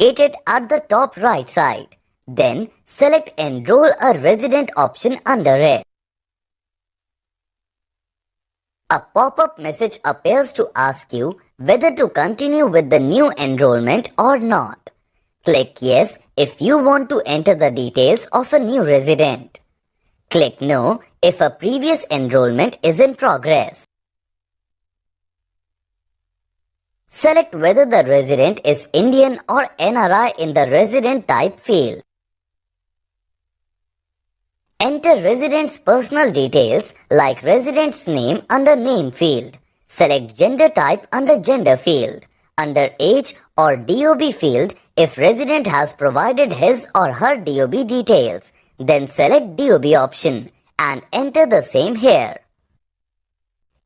located at the top right side. Then select Enroll a Resident option under it. A pop-up message appears to ask you whether to continue with the new enrollment or not. Click Yes if you want to enter the details of a new resident. Click No if a previous enrollment is in progress. Select whether the resident is Indian or NRI in the resident type field. Enter resident's personal details like resident's name under Name field. Select gender type under Gender field. Under Age or DOB field if resident has provided his or her DOB details. Then select DOB option and enter the same here.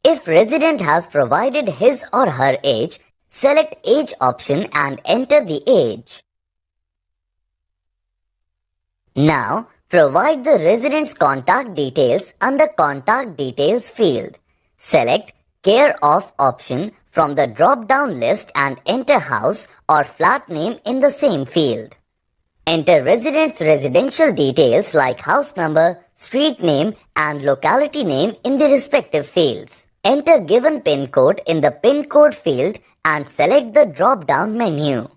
If resident has provided his or her age, select Age option and enter the age. Now, provide the resident's contact details under Contact Details field. Select Care of option from the drop-down list and enter house or flat name in the same field. Enter resident's residential details like house number, street name and locality name in the respective fields. Enter given PIN code in the PIN code field and select the drop-down menu.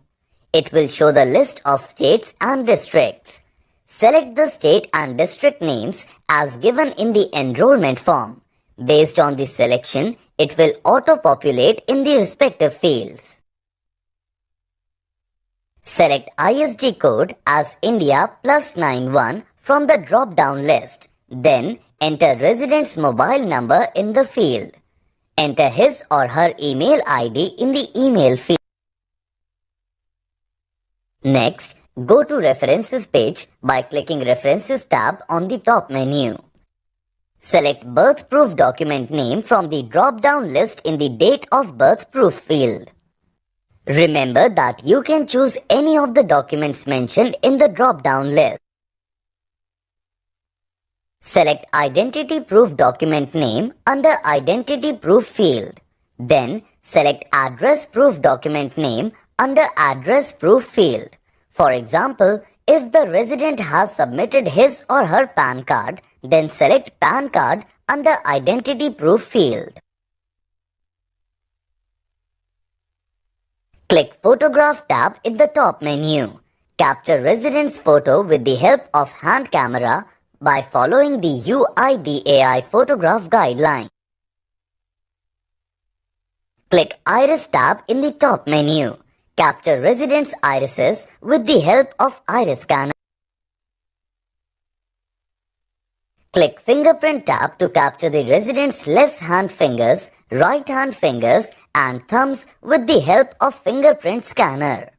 It will show the list of states and districts. Select the state and district names as given in the enrollment form. Based on the selection, it will auto-populate in the respective fields. Select ISD code as India +91 from the drop-down list. Then enter resident's mobile number in the field. Enter his or her email ID in the email field. Next, go to References page by clicking References tab on the top menu. Select Birth Proof document name from the drop-down list in the Date of Birth Proof field. Remember that you can choose any of the documents mentioned in the drop-down list. Select Identity Proof document name under Identity Proof field. Then select Address Proof document name under Address Proof field. For example, if the resident has submitted his or her PAN card, then select PAN card under Identity Proof field. Click Photograph tab in the top menu. Capture resident's photo with the help of hand camera by following the UIDAI photograph guideline. Click Iris tab in the top menu. Capture resident's irises with the help of iris scanner. Click Fingerprint tab to capture the resident's left hand fingers, right hand fingers and thumbs with the help of fingerprint scanner.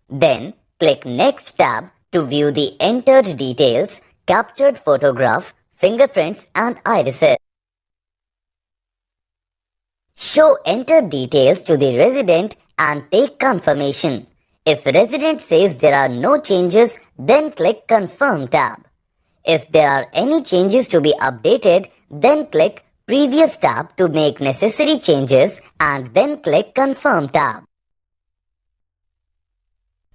Then click Next tab to view the entered details, captured photograph, fingerprints and irises. Show entered details to the resident and take confirmation. If resident says there are no changes, then click Confirm tab. If there are any changes to be updated, then click Previous tab to make necessary changes and then click Confirm tab.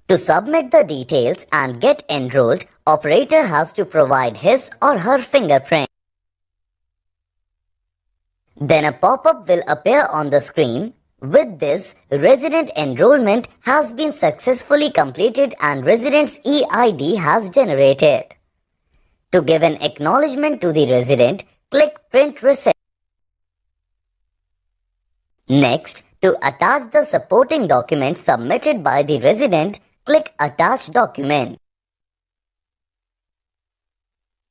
To submit the details and get enrolled, operator has to provide his or her fingerprint. Then a pop-up will appear on the screen. With this, resident enrollment has been successfully completed and resident's EID has generated. To give an acknowledgement to the resident, click Print Receipt. Next, to attach the supporting document submitted by the resident, click Attach Document.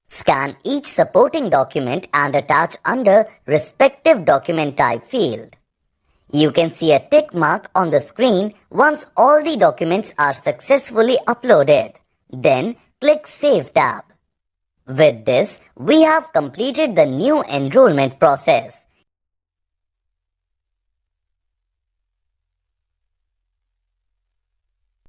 Scan each supporting document and attach under respective document type field. You can see a tick mark on the screen once all the documents are successfully uploaded. Then click Save tab. With this, we have completed the new enrollment process.